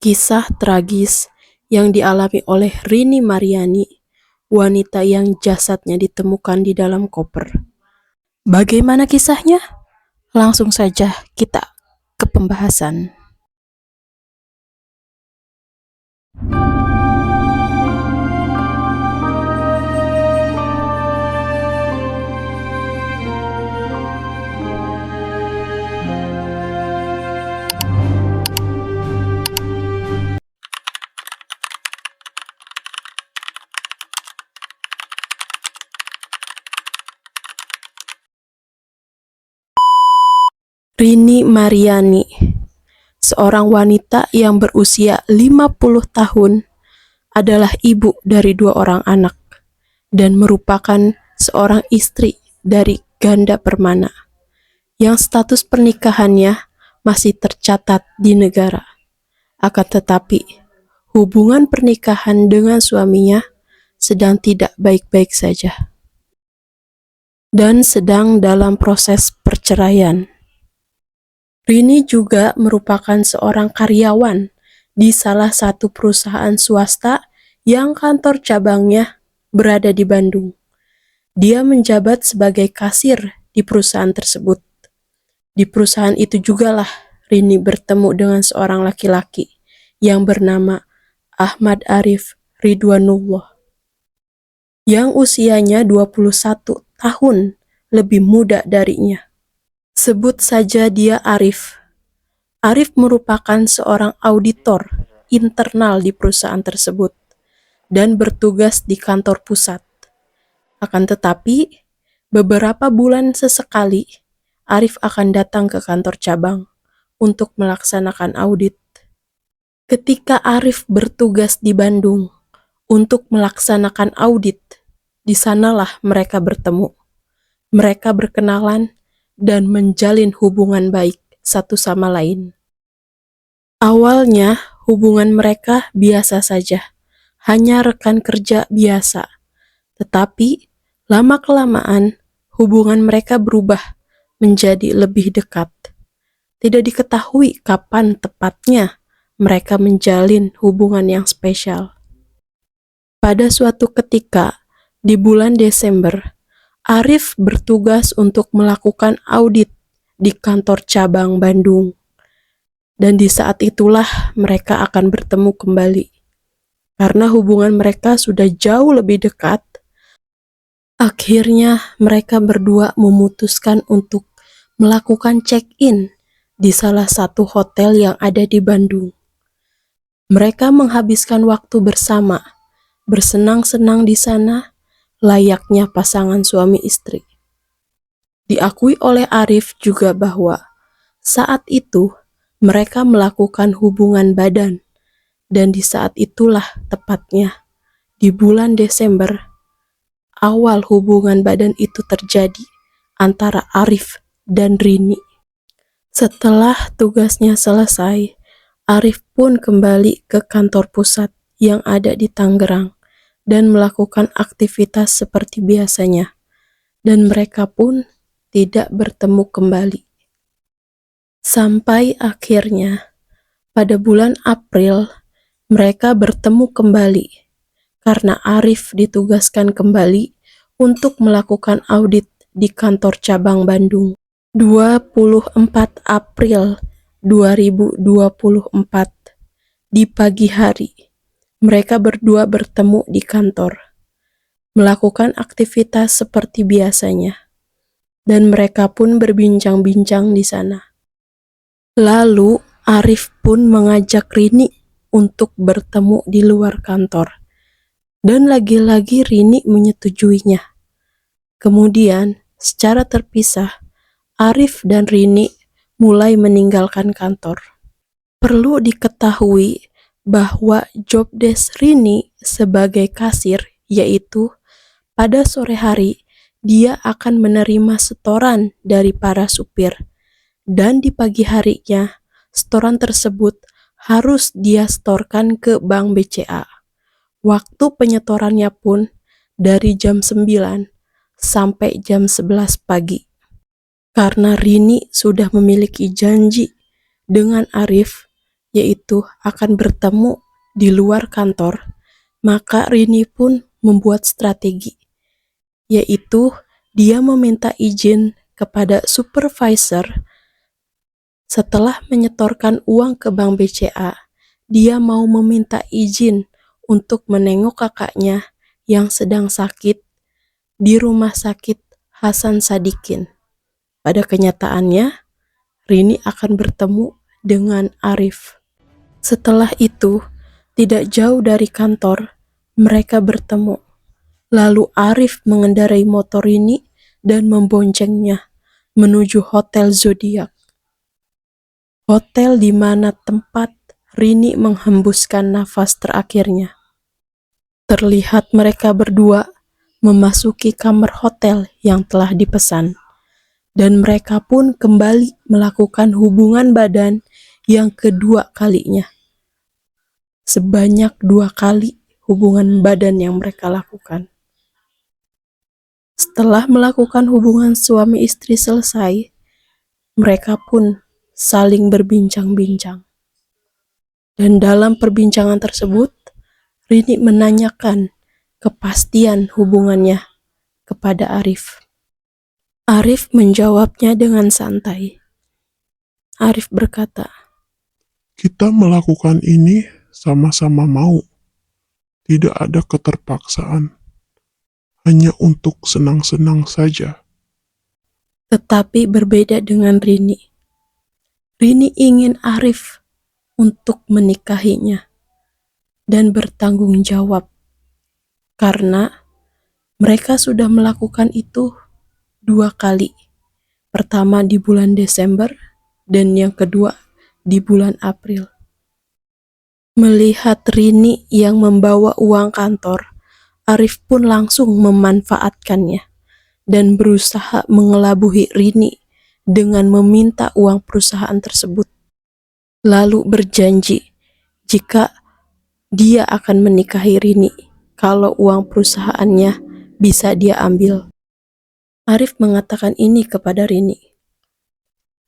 Kisah tragis yang dialami oleh Rini Mariani, wanita yang jasadnya ditemukan di dalam koper. Bagaimana kisahnya? Langsung saja kita ke pembahasan. Rini Mariani, seorang wanita yang berusia 50 tahun, adalah ibu dari 2 orang anak dan merupakan seorang istri dari ganda permana yang status pernikahannya masih tercatat di negara. Akan tetapi, hubungan pernikahan dengan suaminya sedang tidak baik-baik saja dan sedang dalam proses perceraian. Rini juga merupakan seorang karyawan di salah satu perusahaan swasta yang kantor cabangnya berada di Bandung. Dia menjabat sebagai kasir di perusahaan tersebut. Di perusahaan itu jugalah Rini bertemu dengan seorang laki-laki yang bernama Ahmad Arif Ridwanullah, yang usianya 21 tahun lebih muda darinya. Sebut saja dia Arif. Arif merupakan seorang auditor internal di perusahaan tersebut dan bertugas di kantor pusat. Akan tetapi, beberapa bulan sesekali, Arif akan datang ke kantor cabang untuk melaksanakan audit. Ketika Arif bertugas di Bandung untuk melaksanakan audit, di sanalah mereka bertemu. Mereka berkenalan dan menjalin hubungan baik satu sama lain. Awalnya, hubungan mereka biasa saja, hanya rekan kerja biasa. Tetapi, lama-kelamaan, hubungan mereka berubah menjadi lebih dekat. Tidak diketahui kapan tepatnya mereka menjalin hubungan yang spesial. Pada suatu ketika, di bulan Desember, Arif bertugas untuk melakukan audit di kantor cabang Bandung. Dan di saat itulah mereka akan bertemu kembali. Karena hubungan mereka sudah jauh lebih dekat, akhirnya mereka berdua memutuskan untuk melakukan check-in di salah satu hotel yang ada di Bandung. Mereka menghabiskan waktu bersama, bersenang-senang di sana, layaknya pasangan suami istri. Diakui oleh Arif juga bahwa saat itu mereka melakukan hubungan badan, dan di saat itulah tepatnya di bulan Desember awal hubungan badan itu terjadi antara Arif dan Rini. Setelah tugasnya selesai, Arif pun kembali ke kantor pusat yang ada di Tangerang dan melakukan aktivitas seperti biasanya, dan mereka pun tidak bertemu kembali. Sampai akhirnya, pada bulan April, mereka bertemu kembali karena Arif ditugaskan kembali untuk melakukan audit di kantor cabang Bandung. 24 April 2024, di pagi hari, mereka berdua bertemu di kantor, melakukan aktivitas seperti biasanya, dan mereka pun berbincang-bincang di sana. Lalu Arif pun mengajak Rini untuk bertemu di luar kantor, dan lagi-lagi Rini menyetujuinya. Kemudian, secara terpisah, Arif dan Rini mulai meninggalkan kantor. Perlu diketahui bahwa job desk Rini sebagai kasir yaitu pada sore hari dia akan menerima setoran dari para supir, dan di pagi harinya setoran tersebut harus dia setorkan ke Bank BCA. Waktu penyetorannya pun dari jam 9 sampai jam 11 pagi. Karena Rini sudah memiliki janji dengan Arif yaitu akan bertemu di luar kantor, maka Rini pun membuat strategi, yaitu dia meminta izin kepada supervisor. Setelah menyetorkan uang ke bank BCA, dia mau meminta izin untuk menengok kakaknya yang sedang sakit di rumah sakit Hasan Sadikin. Pada kenyataannya, Rini akan bertemu dengan Arif. Setelah itu, tidak jauh dari kantor, mereka bertemu. Lalu Arif mengendarai motor Rini dan memboncengnya menuju Hotel Zodiac. Hotel di mana tempat Rini menghembuskan nafas terakhirnya. Terlihat mereka berdua memasuki kamar hotel yang telah dipesan. Dan mereka pun kembali melakukan hubungan badan yang kedua kalinya. Sebanyak 2 kali hubungan badan yang mereka lakukan. Setelah melakukan hubungan suami istri selesai, mereka pun saling berbincang-bincang. Dan dalam perbincangan tersebut, Rini menanyakan kepastian hubungannya kepada Arif. Arif menjawabnya dengan santai. Arif berkata, Kita melakukan ini sama-sama mau. Tidak ada keterpaksaan. Hanya untuk senang-senang saja. tetapi berbeda dengan Rini. Rini ingin Arif untuk menikahinya dan bertanggung jawab karena mereka sudah melakukan itu 2 kali. Pertama di bulan Desember dan yang kedua di bulan April. Melihat Rini yang membawa uang kantor, Arif pun langsung memanfaatkannya dan berusaha mengelabui Rini dengan meminta uang perusahaan tersebut. Lalu berjanji jika dia akan menikahi Rini kalau uang perusahaannya bisa dia ambil. Arif mengatakan ini kepada Rini.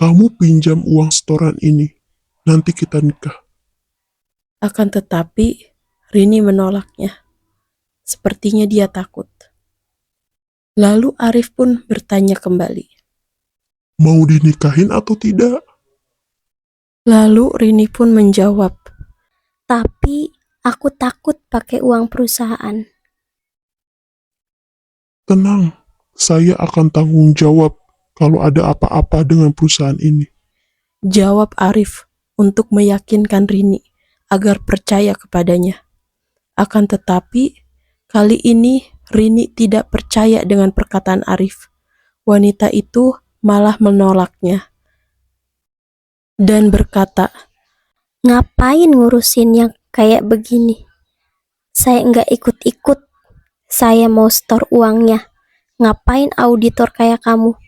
Kamu pinjam uang setoran ini. Nanti kita nikah. Akan tetapi Rini menolaknya. Sepertinya dia takut. Lalu Arif pun bertanya kembali. Mau dinikahin atau tidak? Lalu Rini pun menjawab, Tapi aku takut pakai uang perusahaan. Tenang, saya akan tanggung jawab kalau ada apa-apa dengan perusahaan ini. jawab Arif untuk meyakinkan Rini agar percaya kepadanya. Akan tetapi, kali ini Rini tidak percaya dengan perkataan Arif. Wanita itu malah menolaknya dan berkata, Ngapain ngurusin yang kayak begini? Saya nggak ikut-ikut. Saya mau store uangnya. Ngapain auditor kayak kamu?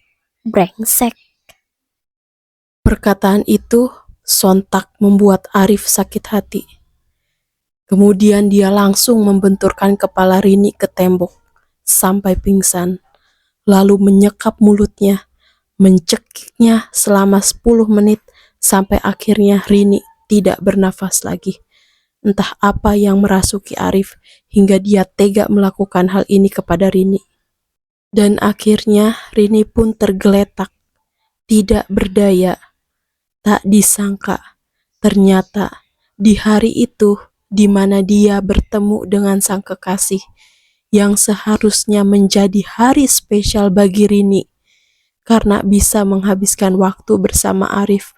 Brengsek. perkataan itu sontak membuat Arif sakit hati. Kemudian dia langsung membenturkan kepala Rini ke tembok sampai pingsan, lalu menyekap mulutnya, mencekiknya selama 10 menit sampai akhirnya Rini tidak bernafas lagi. Entah apa yang merasuki Arif hingga dia tega melakukan hal ini kepada Rini. Dan akhirnya Rini pun tergeletak, tidak berdaya. Tak disangka, ternyata di hari itu di mana dia bertemu dengan sang kekasih yang seharusnya menjadi hari spesial bagi Rini karena bisa menghabiskan waktu bersama Arif,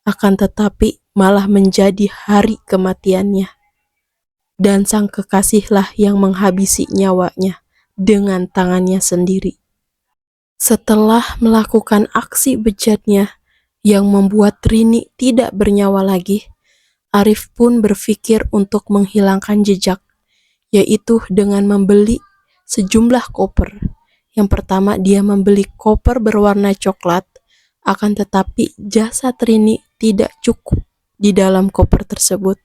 akan tetapi malah menjadi hari kematiannya. Dan sang kekasihlah yang menghabisi nyawanya dengan tangannya sendiri. Setelah melakukan aksi bejatnya yang membuat Rini tidak bernyawa lagi, Arif pun berpikir untuk menghilangkan jejak, yaitu dengan membeli sejumlah koper. Yang pertama dia membeli koper berwarna coklat, akan tetapi jasad Rini tidak cukup di dalam koper tersebut.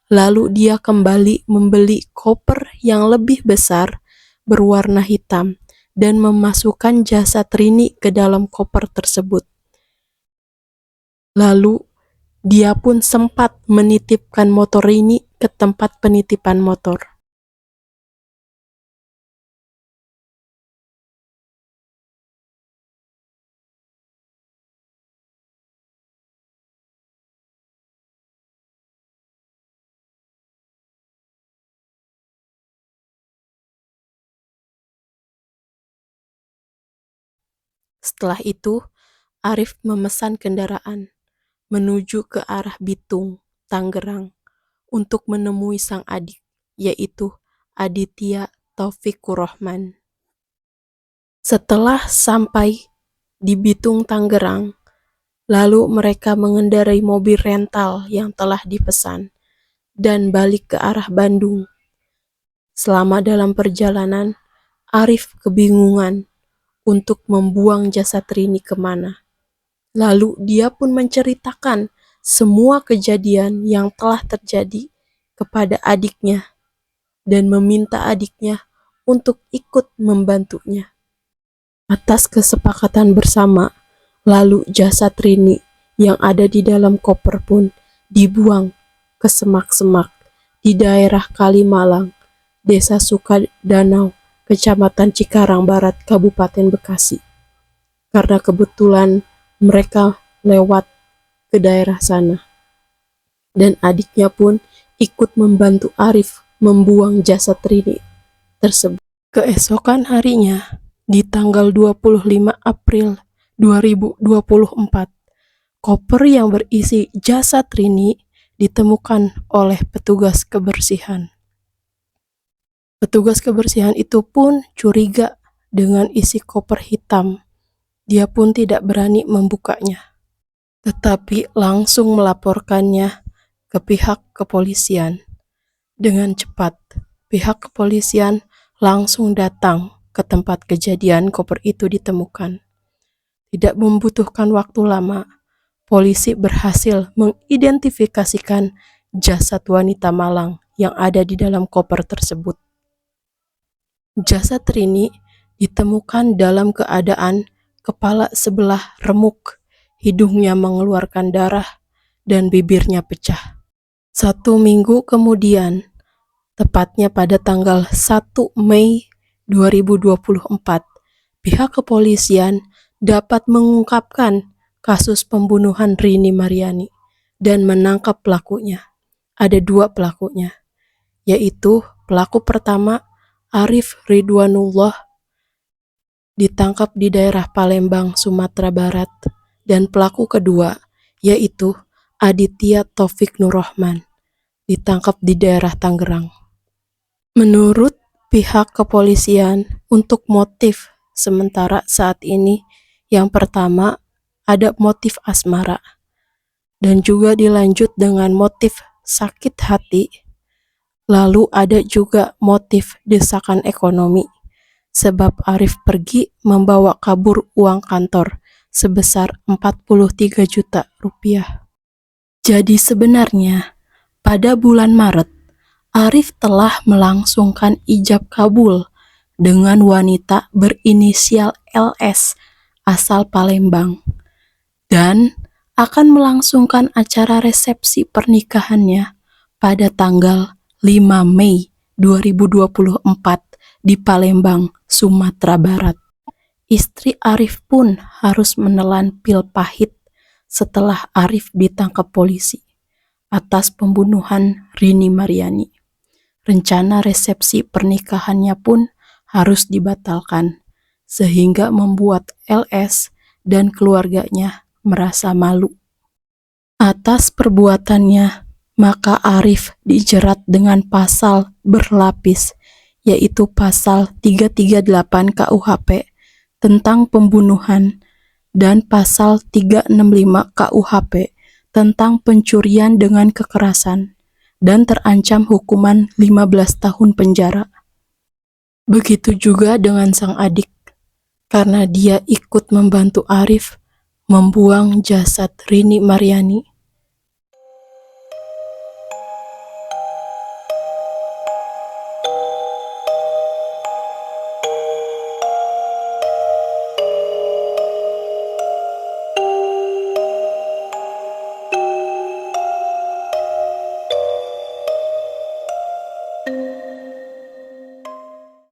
Lalu dia kembali membeli koper yang lebih besar berwarna hitam dan memasukkan jasad Rini ke dalam koper tersebut. Lalu dia pun sempat menitipkan motor Rini ke tempat penitipan motor. Setelah itu, Arif memesan kendaraan menuju ke arah Bitung, Tangerang, untuk menemui sang adik, yaitu Aditya Taufikur Rahman. Setelah sampai di Bitung, Tangerang, lalu mereka mengendarai mobil rental yang telah dipesan dan balik ke arah Bandung. Selama dalam perjalanan, Arif kebingungan untuk membuang jasad Rini kemana. Lalu dia pun menceritakan semua kejadian yang telah terjadi kepada adiknya dan meminta adiknya untuk ikut membantunya. Atas kesepakatan bersama, lalu jasad Rini yang ada di dalam koper pun dibuang ke semak-semak di daerah Kalimalang, Desa Sukadanau, Kecamatan Cikarang Barat, Kabupaten Bekasi. Karena kebetulan mereka lewat ke daerah sana. Dan adiknya pun ikut membantu Arif membuang jasad Rini tersebut. Keesokan harinya, di tanggal 25 April 2024, koper yang berisi jasad Rini ditemukan oleh petugas kebersihan. Petugas kebersihan itu pun curiga dengan isi koper hitam. Dia pun tidak berani membukanya, tetapi langsung melaporkannya ke pihak kepolisian. Dengan cepat, pihak kepolisian langsung datang ke tempat kejadian koper itu ditemukan. Tidak membutuhkan waktu lama, polisi berhasil mengidentifikasikan jasad wanita Malang yang ada di dalam koper tersebut. Jasad Rini ditemukan dalam keadaan kepala sebelah remuk, hidungnya mengeluarkan darah, dan bibirnya pecah. 1 minggu kemudian, tepatnya pada tanggal 1 Mei 2024, pihak kepolisian dapat mengungkapkan kasus pembunuhan Rini Mariani dan menangkap pelakunya. Ada 2 pelakunya, yaitu pelaku pertama Arif Ridwanullah ditangkap di daerah Palembang, Sumatera Barat, dan pelaku kedua yaitu Aditya Taufik Nur Rahman ditangkap di daerah Tangerang. Menurut pihak kepolisian, untuk motif sementara saat ini, yang pertama ada motif asmara dan juga dilanjut dengan motif sakit hati, lalu ada juga motif desakan ekonomi sebab Arif pergi membawa kabur uang kantor sebesar 43 juta rupiah. Jadi sebenarnya pada bulan Maret, Arif telah melangsungkan ijab kabul dengan wanita berinisial LS asal Palembang dan akan melangsungkan acara resepsi pernikahannya pada tanggal 5 Mei 2024 di Palembang, Sumatera Barat. Istri Arif pun harus menelan pil pahit setelah Arif ditangkap polisi atas pembunuhan Rini Mariani. Rencana resepsi pernikahannya pun harus dibatalkan, sehingga membuat LS dan keluarganya merasa malu. Atas perbuatannya, maka Arif dijerat dengan pasal berlapis, yaitu pasal 338 KUHP tentang pembunuhan dan pasal 365 KUHP tentang pencurian dengan kekerasan dan terancam hukuman 15 tahun penjara. Begitu juga dengan sang adik, karena dia ikut membantu Arif membuang jasad Rini Mariani